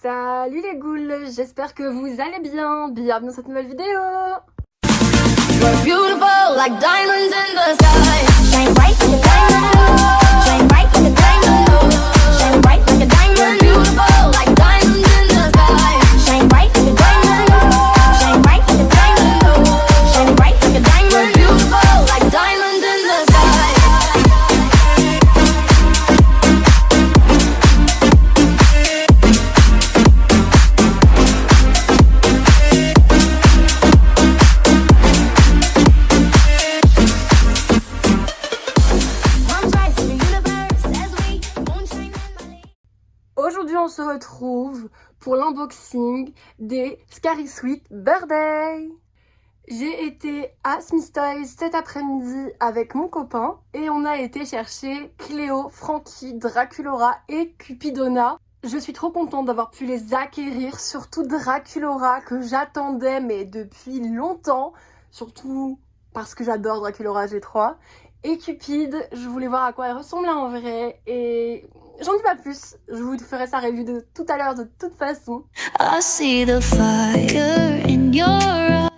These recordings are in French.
Salut les ghouls, j'espère que vous allez bien. Bienvenue dans cette nouvelle vidéo. We're beautiful like diamonds in the sky. Shine bright like a diamond. Shine bright like a diamond. Shine bright like a diamond. We're beautiful like diamonds in the sky. Shine bright like a diamond. Shine bright like a diamond. Shine bright like a diamond. We're beautiful like diamonds in the sky. Aujourd'hui on se retrouve pour l'unboxing des Scary Sweet Birthday. J'ai été à Smith Toys cet après-midi avec mon copain et on a été chercher Cléo, Frankie, Draculaura et Cupidona. Je suis trop contente d'avoir pu les acquérir, surtout Draculaura que j'attendais mais depuis longtemps, surtout parce que j'adore Draculaura G3. Et Cupid, je voulais voir à quoi elle ressemblait en vrai et j'en dis pas plus, je vous ferai sa review de tout à l'heure de toute façon. I see the fire in your eyes.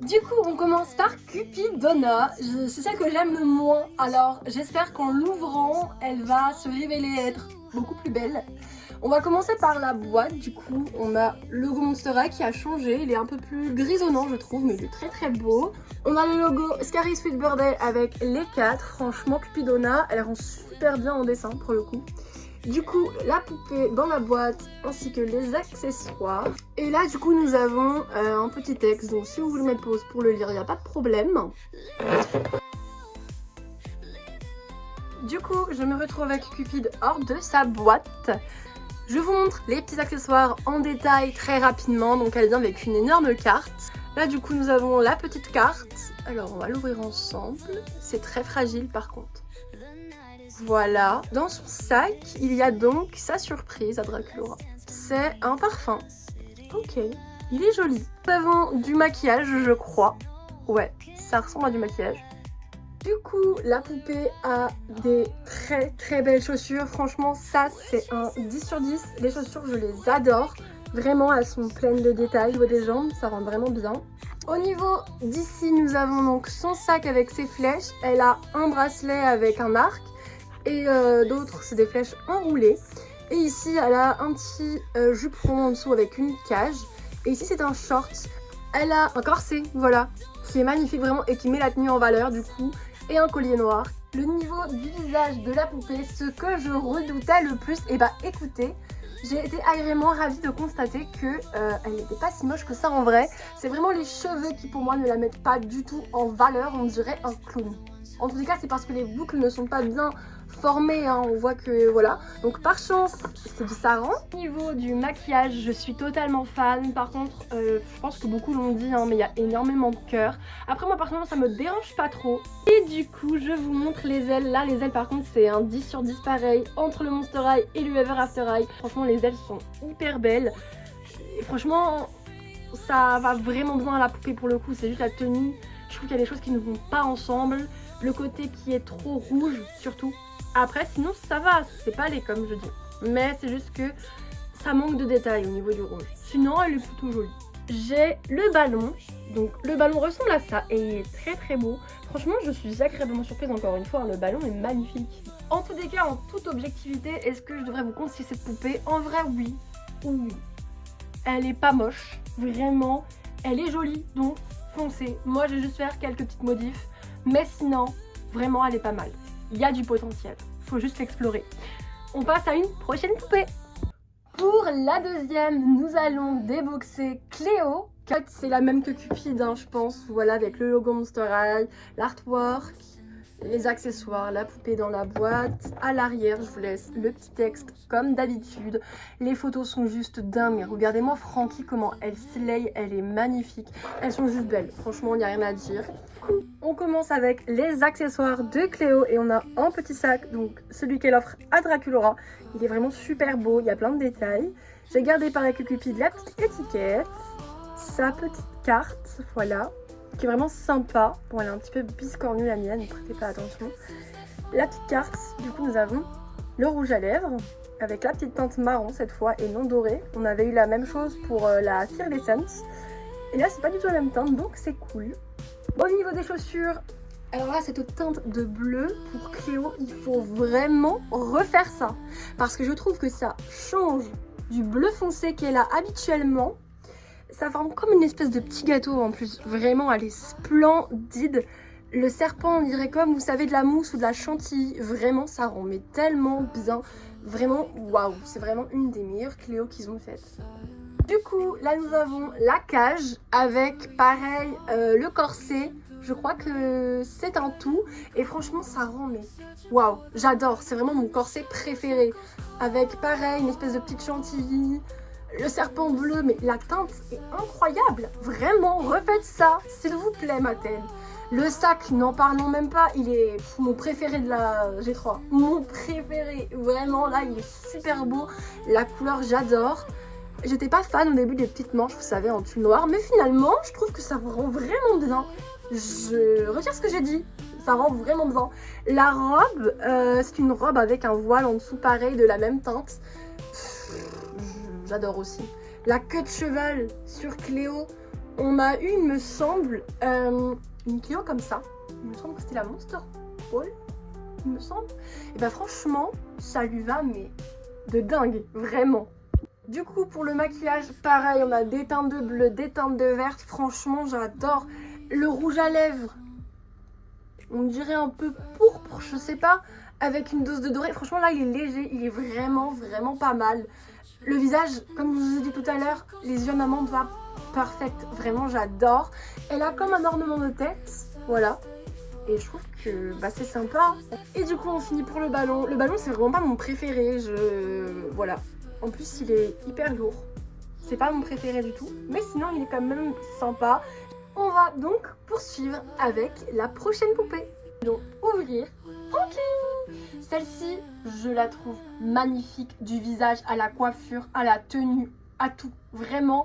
Du coup, on commence par Cupidona. C'est celle que j'aime le moins. Alors, j'espère qu'en l'ouvrant, elle va se révéler être beaucoup plus belle. On va commencer par la boîte. Du coup, on a le logo Monster High qui a changé. Il est un peu plus grisonnant, je trouve, mais il est très très beau. On a le logo Scary Sweet Birthday avec les 4. Franchement, Cupidona, elle rend super bien en dessin pour le coup. Du coup, la poupée dans la boîte ainsi que les accessoires. Et là, du coup, nous avons un petit texte. Donc, si vous voulez mettre pause pour le lire, il n'y a pas de problème. Du coup, je me retrouve avec Cupid hors de sa boîte. Je vous montre les petits accessoires en détail très rapidement. Donc, elle vient avec une énorme carte. Là, du coup, nous avons la petite carte. Alors, on va l'ouvrir ensemble. C'est très fragile par contre. Voilà, dans son sac, il y a donc sa surprise à Draculaura. C'est un parfum. Ok, il est joli. Nous avons du maquillage, je crois. Ouais, ça ressemble à du maquillage. Du coup, la poupée a des très très belles chaussures. Franchement, ça, c'est un 10 sur 10. Les chaussures, je les adore. Vraiment, elles sont pleines de détails. Au niveau des jambes, ça rend vraiment bien. Au niveau d'ici, nous avons donc son sac avec ses flèches. Elle a un bracelet avec un arc. Et d'autres, c'est des flèches enroulées. Et ici, elle a un petit jupon en dessous avec une cage. Et ici, c'est un short. Elle a un corset, voilà, qui est magnifique vraiment et qui met la tenue en valeur du coup. Et un collier noir. Le niveau du visage de la poupée, ce que je redoutais le plus, et bah écoutez, j'ai été agréablement ravie de constater que elle n'était pas si moche que ça en vrai. C'est vraiment les cheveux qui pour moi ne la mettent pas du tout en valeur, on dirait un clown. En tous les cas, c'est parce que les boucles ne sont pas bien formées, hein. On voit que voilà. Donc par chance, c'est du saran. Au niveau du maquillage, je suis totalement fan. Par contre, je pense que beaucoup l'ont dit, hein, mais il y a énormément de cœur. Après moi, personnellement, ça me dérange pas trop. Et du coup, je vous montre les ailes. Là, les ailes, par contre, c'est un 10 sur 10 pareil. Entre le Monster High et le Ever After High. Franchement, les ailes sont hyper belles. Et franchement, ça va vraiment bien à la poupée pour le coup. C'est juste la tenue. Je trouve qu'il y a des choses qui ne vont pas ensemble. Le côté qui est trop rouge surtout. Après sinon ça va, c'est pas laid comme je dis. Mais c'est juste que ça manque de détails au niveau du rouge. Sinon elle est plutôt jolie. J'ai le ballon. Donc le ballon ressemble à ça et il est très très beau. Franchement je suis agréablement surprise encore une fois. Le ballon est magnifique. En tous les cas, en toute objectivité, est-ce que je devrais vous conseiller cette poupée? En vrai oui. Oui. Elle est pas moche. Vraiment. Elle est jolie donc foncez. Moi je vais juste faire quelques petites modifs. Mais sinon, vraiment, elle est pas mal. Il y a du potentiel. Faut juste l'explorer. On passe à une prochaine poupée. Pour la deuxième, nous allons déboxer Cléo. C'est la même que Cupid, hein, je pense. Voilà, avec le logo Monster High, l'artwork, les accessoires, la poupée dans la boîte. À l'arrière, je vous laisse le petit texte comme d'habitude. Les photos sont juste dingues. Regardez-moi Frankie, comment elle slay. Elle est magnifique. Elles sont juste belles. Franchement, il n'y a rien à dire. On commence avec les accessoires de Cléo et on a un petit sac, donc celui qu'elle offre à Draculaura. Il est vraiment super beau, il y a plein de détails. J'ai gardé par avec Cupid la petite étiquette, sa petite carte, voilà, qui est vraiment sympa. Bon, elle est un petit peu biscornue la mienne, ne prêtez pas attention. La petite carte, du coup nous avons le rouge à lèvres, avec la petite teinte marron cette fois et non dorée. On avait eu la même chose pour la Fearlessence. Et là c'est pas du tout la même teinte donc c'est cool. Au niveau des chaussures, alors là cette teinte de bleu pour Cléo, il faut vraiment refaire ça. Parce que je trouve que ça change du bleu foncé qu'elle a habituellement. Ça forme comme une espèce de petit gâteau en plus. Vraiment elle est splendide. Le serpent on dirait comme vous savez de la mousse ou de la chantilly. Vraiment ça rend mais tellement bien. Vraiment waouh, c'est vraiment une des meilleures Cléo qu'ils ont faites. Du coup, là nous avons la cage avec pareil le corset. Je crois que c'est un tout et franchement ça rend mais waouh, j'adore. C'est vraiment mon corset préféré avec pareil une espèce de petite chantilly, le serpent bleu, mais la teinte est incroyable. Vraiment, refaites ça s'il vous plaît Mattel. Le sac, n'en parlons même pas, il est mon préféré de la G3. Mon préféré, vraiment là il est super beau. La couleur j'adore. J'étais pas fan au début des petites manches, vous savez, en tulle noir, mais finalement, je trouve que ça rend vraiment bien. Je retire ce que j'ai dit, ça rend vraiment bien. La robe, c'est une robe avec un voile en dessous pareil, de la même teinte. J'adore aussi. La queue de cheval sur Cléo, on a eu, il me semble, une Cléo comme ça. Il me semble que c'était la Monster Ball, il me semble. Et bah franchement, ça lui va, mais de dingue, vraiment. Du coup, pour le maquillage, pareil, on a des teintes de bleu, des teintes de verte. Franchement, j'adore. Le rouge à lèvres, on dirait un peu pourpre, je sais pas, avec une dose de doré. Franchement, là, il est léger, il est vraiment pas mal. Le visage, comme je vous ai dit tout à l'heure, les yeux d'amande va parfaite. Vraiment, j'adore. Elle a comme un ornement de tête, voilà. Et je trouve que bah, c'est sympa. Et du coup, on finit pour le ballon. Le ballon, c'est vraiment pas mon préféré. Voilà. En plus, il est hyper lourd. C'est pas mon préféré du tout. Mais sinon, il est quand même sympa. On va donc poursuivre avec la prochaine poupée. Donc, ouvrir. Frankie! Celle-ci, je la trouve magnifique. Du visage à la coiffure, à la tenue, à tout. Vraiment,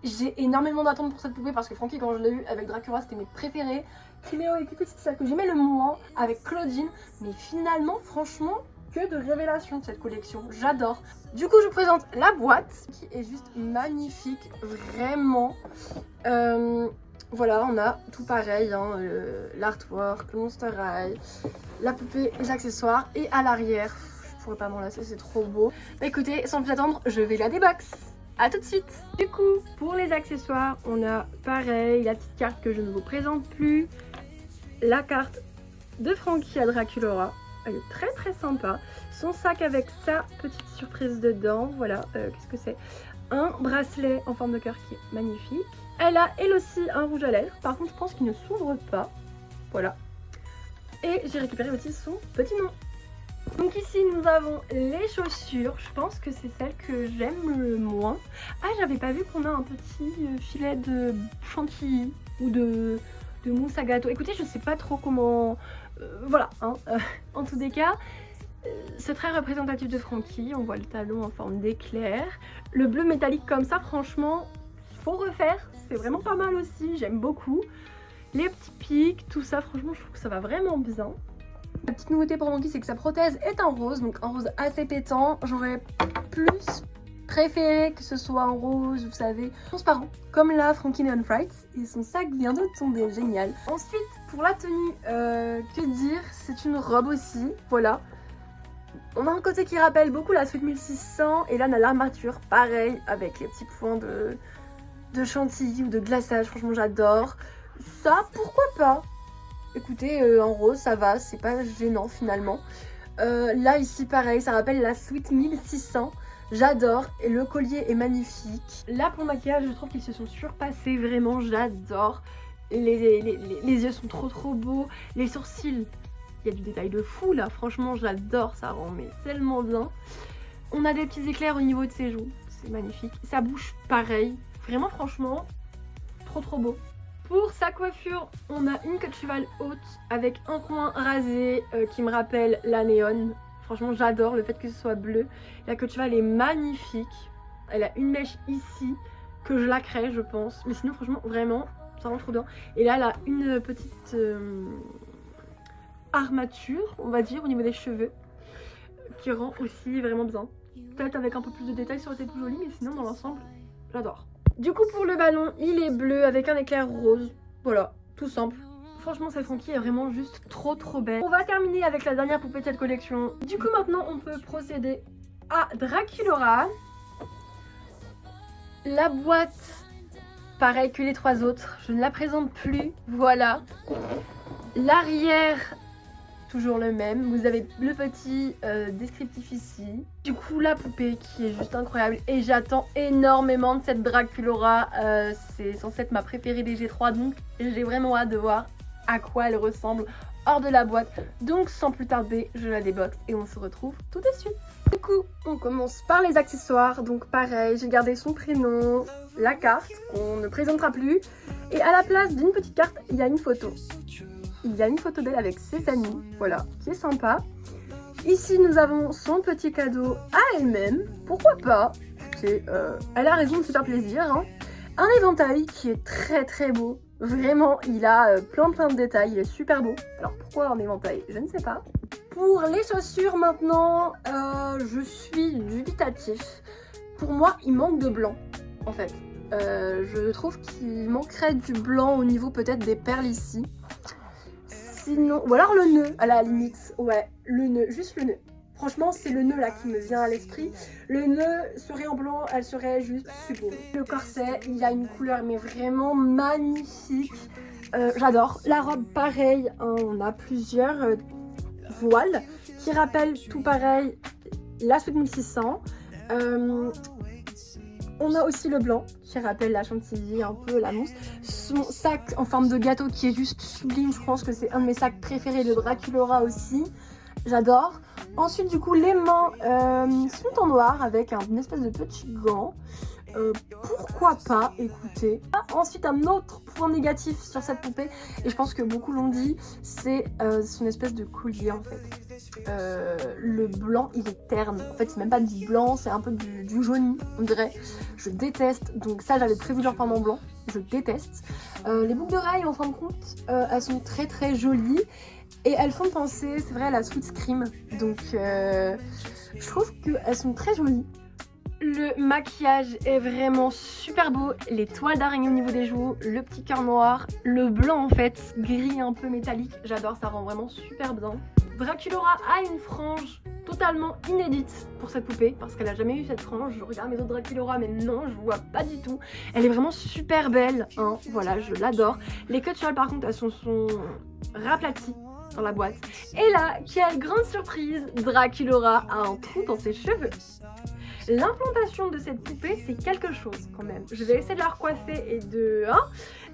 j'ai énormément d'attentes pour cette poupée parce que Frankie, quand je l'ai vue avec Dracula, c'était mes préférés. Cléo et Cupid, c'est celle que j'aimais le moins avec Claudine. Mais finalement, franchement, que de révélations de cette collection, j'adore. Du coup, je vous présente la boîte qui est juste magnifique, vraiment. Voilà, on a tout pareil, hein, l'artwork, le Monster High, la poupée, les accessoires et à l'arrière, je pourrais pas m'en lasser, c'est trop beau. Bah écoutez, sans plus attendre, je vais la débox. A tout de suite. Du coup, pour les accessoires, on a pareil, la petite carte que je ne vous présente plus, la carte de Frankie à Draculaura. Elle est très sympa. Son sac avec sa petite surprise dedans. Voilà, qu'est-ce que c'est? Un bracelet en forme de cœur qui est magnifique. Elle a elle aussi un rouge à lèvres. Par contre, je pense qu'il ne s'ouvre pas. Voilà. Et j'ai récupéré aussi son petit nom. Donc ici, nous avons les chaussures. Je pense que c'est celle que j'aime le moins. Ah, j'avais pas vu qu'on a un petit filet de chantilly ou de mousse à gâteau. Écoutez, je sais pas trop comment... voilà, hein. En tous les cas, c'est très représentatif de Frankie. On voit le talon en forme d'éclair. Le bleu métallique comme ça, franchement, faut refaire. C'est vraiment pas mal aussi, j'aime beaucoup. Les petits pics, tout ça, franchement, je trouve que ça va vraiment bien. La petite nouveauté pour Frankie, c'est que sa prothèse est en rose, donc un rose assez pétant. J'aurais plus préféré que ce soit en rose, vous savez, transparent, comme la Frankie Neon Fright. Et son sac vient de tomber, génial. Ensuite, pour la tenue, que dire, c'est une robe aussi, voilà. On a un côté qui rappelle beaucoup la Sweet 1600, et là on a l'armature, pareil, avec les petits points de chantilly ou de glaçage, franchement j'adore. Ça, pourquoi pas? Écoutez, en rose, ça va, c'est pas gênant finalement. Là, ici, pareil, ça rappelle la Sweet 1600. J'adore, et le collier est magnifique. Là, pour le maquillage, je trouve qu'ils se sont surpassés, vraiment, j'adore. Les yeux sont trop beaux. Les sourcils, il y a du détail de fou, là. Franchement, j'adore, ça rend mais tellement bien. On a des petits éclairs au niveau de ses joues, c'est magnifique. Sa bouche, pareil. Vraiment, franchement, trop beau. Pour sa coiffure, on a une queue de cheval haute avec un coin rasé qui me rappelle la néon. Franchement, j'adore le fait que ce soit bleu. La queue de cheval est magnifique. Elle a une mèche ici que je lacquerai, je pense. Mais sinon, franchement, vraiment, ça rend trop bien. Et là, elle a une petite armature, on va dire, au niveau des cheveux, qui rend aussi vraiment bien. Peut-être avec un peu plus de détails ça aurait été plus joli, mais sinon dans l'ensemble, j'adore. Du coup pour le ballon, il est bleu avec un éclair rose. Voilà, tout simple. Franchement cette Frankie est vraiment juste trop belle. On va terminer avec la dernière poupée de cette collection. Du coup maintenant on peut procéder à Draculaura. La boîte, pareil que les trois autres, je ne la présente plus, voilà. L'arrière, toujours le même, vous avez le petit descriptif ici. Du coup la poupée qui est juste incroyable et j'attends énormément de cette Draculaura, c'est censé être ma préférée des G3 donc j'ai vraiment hâte de voir à quoi elle ressemble hors de la boîte. Donc sans plus tarder, je la déboxe et on se retrouve tout de suite. Du coup, on commence par les accessoires. Donc pareil, j'ai gardé son prénom, la carte qu'on ne présentera plus. Et à la place d'une petite carte, il y a une photo. Il y a une photo d'elle avec ses amis, voilà, qui est sympa. Ici, nous avons son petit cadeau à elle-même. Pourquoi pas? Elle a raison de se faire plaisir, hein. Un éventail qui est très beau. Vraiment, il a plein de détails, il est super beau. Alors pourquoi un éventail? Je ne sais pas. Pour les chaussures maintenant, je suis dubitatif. Pour moi, il manque de blanc, en fait. Je trouve qu'il manquerait du blanc au niveau peut-être des perles ici. Sinon, ou alors le nœud à la limite. Ouais, le nœud, juste le nœud. Franchement, c'est le nœud là qui me vient à l'esprit. Le nœud serait en blanc, elle serait juste sublime. Le corset, il a une couleur mais vraiment magnifique. J'adore. La robe, pareil, hein, on a plusieurs voiles qui rappellent tout pareil la Sweet 1600. On a aussi le blanc qui rappelle la chantilly, un peu la mousse. Son sac en forme de gâteau qui est juste sublime. Je pense que c'est un de mes sacs préférés de Draculaura aussi. J'adore. Ensuite, du coup, les mains sont en noir avec une espèce de petit gant. Pourquoi pas, écoutez. Ensuite, un autre point négatif sur cette poupée, et je pense que beaucoup l'ont dit, c'est son espèce de collier en fait. Le blanc, il est terne. En fait, c'est même pas du blanc, c'est un peu du jauni, on dirait. Je déteste. Donc ça, j'avais prévu de leur prendre en blanc. Je déteste. Les boucles d'oreilles, en fin de compte, elles sont très jolies. Et elles font penser, c'est vrai, à la Sweet Scream. Donc, je trouve qu'elles sont très jolies. Le maquillage est vraiment super beau. Les toiles d'araignée au niveau des joues, le petit cœur noir, le blanc en fait, gris un peu métallique. J'adore, ça rend vraiment super bien. Draculaura a une frange totalement inédite pour cette poupée parce qu'elle a jamais eu cette frange. Je regarde mes autres Draculaura mais non, je vois pas du tout. Elle est vraiment super belle, hein. Voilà, je l'adore. Les queues de cheval par contre, elles sont raplaties dans la boîte. Et là, quelle grande surprise, Draculaura a un trou dans ses cheveux. L'implantation de cette poupée, c'est quelque chose quand même. Je vais essayer de la recoiffer et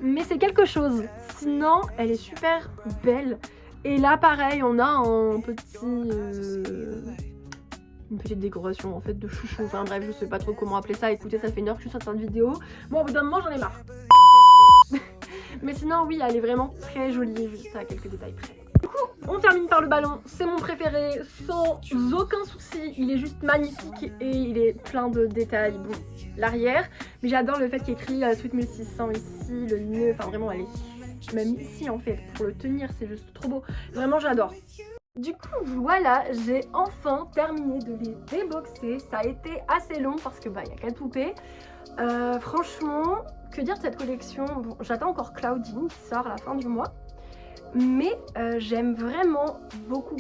mais c'est quelque chose. Sinon, elle est super belle. Et là, pareil, on a un petit... une petite décoration en fait de chouchou. Enfin bref, je sais pas trop comment appeler ça. Écoutez, ça fait une heure que je suis sur cette vidéo. Bon, au bout d'un moment, j'en ai marre. Mais sinon, oui, elle est vraiment très jolie. Juste à quelques détails près. Du coup, on termine par le ballon, c'est mon préféré, sans aucun souci, il est juste magnifique et il est plein de détails. Bon, l'arrière, mais j'adore le fait qu'il y ait écrit la Sweet 1600 ici, le nœud, enfin vraiment elle est même ici en fait, pour le tenir c'est juste trop beau, vraiment j'adore. Du coup voilà, j'ai enfin terminé de les déboxer, ça a été assez long parce que il y a 4 poupées. Franchement, que dire de cette collection? Bon, j'attends encore Cloudine qui sort à la fin du mois. Mais j'aime vraiment beaucoup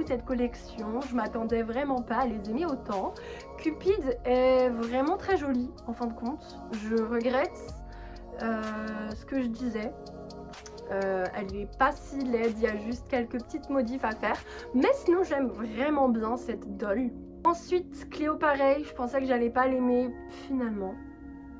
cette collection. Je m'attendais vraiment pas à les aimer autant. Cupid est vraiment très jolie en fin de compte. Je regrette ce que je disais. Elle est pas si laide, il y a juste quelques petites modifs à faire. Mais sinon j'aime vraiment bien cette doll. Ensuite Cléo pareil, je pensais que j'allais pas l'aimer finalement.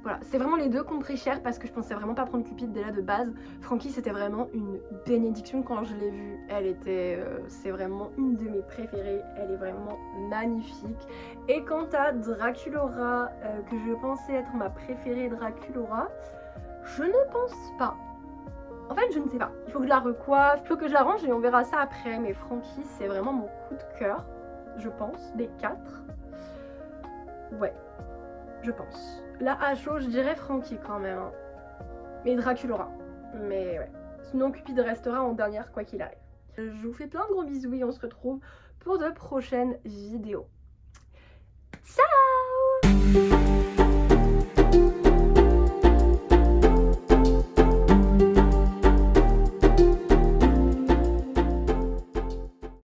Voilà, c'est vraiment les deux qui ont pris cher parce que je pensais vraiment pas prendre Cupid déjà de base. Frankie c'était vraiment une bénédiction quand je l'ai vue. Elle était, c'est vraiment une de mes préférées, elle est vraiment magnifique. Et quant à Draculaura, que je pensais être ma préférée Draculaura, je ne pense pas. En fait je ne sais pas, il faut que je la recoiffe, il faut que je la range et on verra ça après. Mais Frankie c'est vraiment mon coup de cœur, je pense, des 4. Ouais, je pense. La à chaud, je dirais Frankie quand même. Hein. Mais Draculaura. Mais ouais. Sinon, Cupid restera en dernière, quoi qu'il arrive. Je vous fais plein de gros bisous et on se retrouve pour de prochaines vidéos. Ciao!